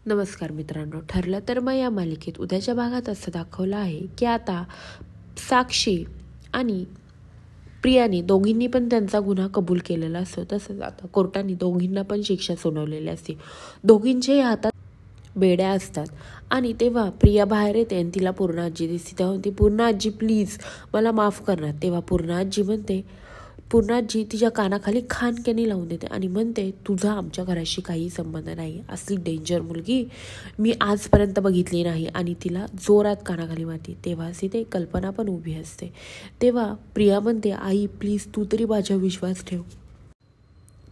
नमस्कार मित्रांनो, ठरलं तर मग या मालिकेत उद्याच्या भागात असं दाखवलं आहे की आता साक्षी आणि प्रियाने दोघींनी पण त्यांचा गुन्हा कबूल केलेला असतो. तसंच आता कोर्टाने दोघींना पण शिक्षा सुनावलेली असते. दोघींच्याही हातात बेड्या असतात आणि तेव्हा प्रिया बाहेर येते आणि तिला पूर्ण आजी दिसते. तेव्हा ती पूर्ण आजी प्लीज मला माफ करणार. तेव्हा पूर्ण आजी म्हणते, पूर्ण आजी तिच्या कानाखाली खानक्यानी लावून देते आणि म्हणते तुझा आमच्या घराशी काही संबंध नाही. असली डेंजर मुलगी मी आजपर्यंत बघितली नाही आणि तिला जोरात कानाखाली मारते. तेव्हा तिथे कल्पना पण उभी असते. तेव्हा प्रिया म्हणते आई प्लीज तू तरी माझ्या विश्वास ठेव.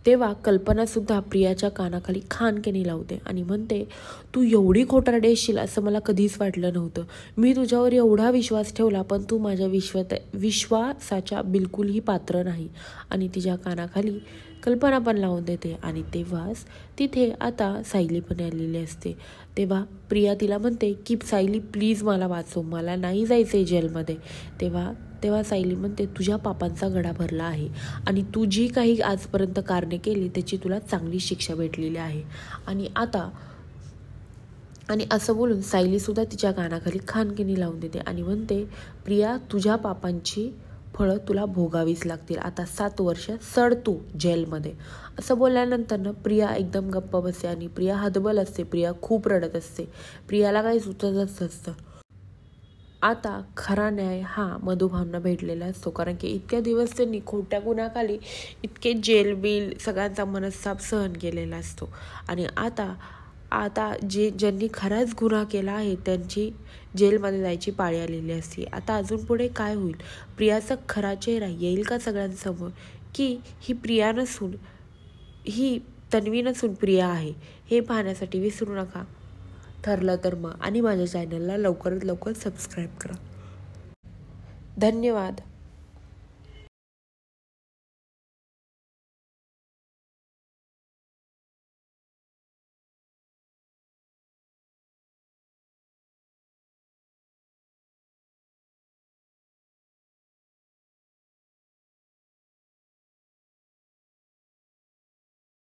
तेव्हा कल्पनासुद्धा प्रियाच्या कानाखाली खानकेनी लावते आणि म्हणते तू एवढी खोटारडी असशील असं मला कधीच वाटलं नव्हतं. मी तुझ्यावर एवढा विश्वास ठेवला पण तू माझ्या विश्वासाच्या बिलकुलही पात्र नाही. आणि तिच्या कानाखाली कल्पना पण लावून देते आणि तेव्हाच तिथे आता सायली पण आलेली असते. तेव्हा प्रिया तिला म्हणते की सायली प्लीज मला वाचव, मला नाही जायचं आहे जेलमध्ये. तेव्हा सायली म्हणते तुझ्या पापांचा घडा भरला आहे आणि तू जी काही आजपर्यंत कारणे केली त्याची तुला चांगली शिक्षा भेटलेली आहे. आणि असं बोलून सायलीसुद्धा तिच्या कानाखाली खानकेनी लावून देते आणि म्हणते प्रिया तुझ्या पापांची फळं तुला भोगावीच लागतील. आता 7 वर्ष सड तू जेलमध्ये. असं बोलल्यानंतर ना प्रिया एकदम गप्प बसते आणि प्रिया हतबल असते. प्रिया खूप रडत असते. प्रियाला काही सुचतच नसतं. आता खरा न्याय हा मधुभावना भेटलेला असतो, कारण की इतक्या दिवस त्यांनी खोट्या गुन्ह्याखाली इतके जेल बिल सगळ्यांचा मनस्ताप सहन केलेला असतो. आणि आता आता ज्यांनी खराच गुन्हा केला आहे त्यांची जेलमध्ये जायची पाळी आलेली असते. आता अजून पुढे काय होईल? प्रियाचा खरा चेहरा येईल का सगळ्यांसमोर, की ही प्रिया नसून ही तन्वी नसून प्रिया आहे? हे पाहण्यासाठी विसरू नका ठरलं तर मग आणि माझ्या चॅनलला लवकरात लवकर सबस्क्राईब करा. धन्यवाद.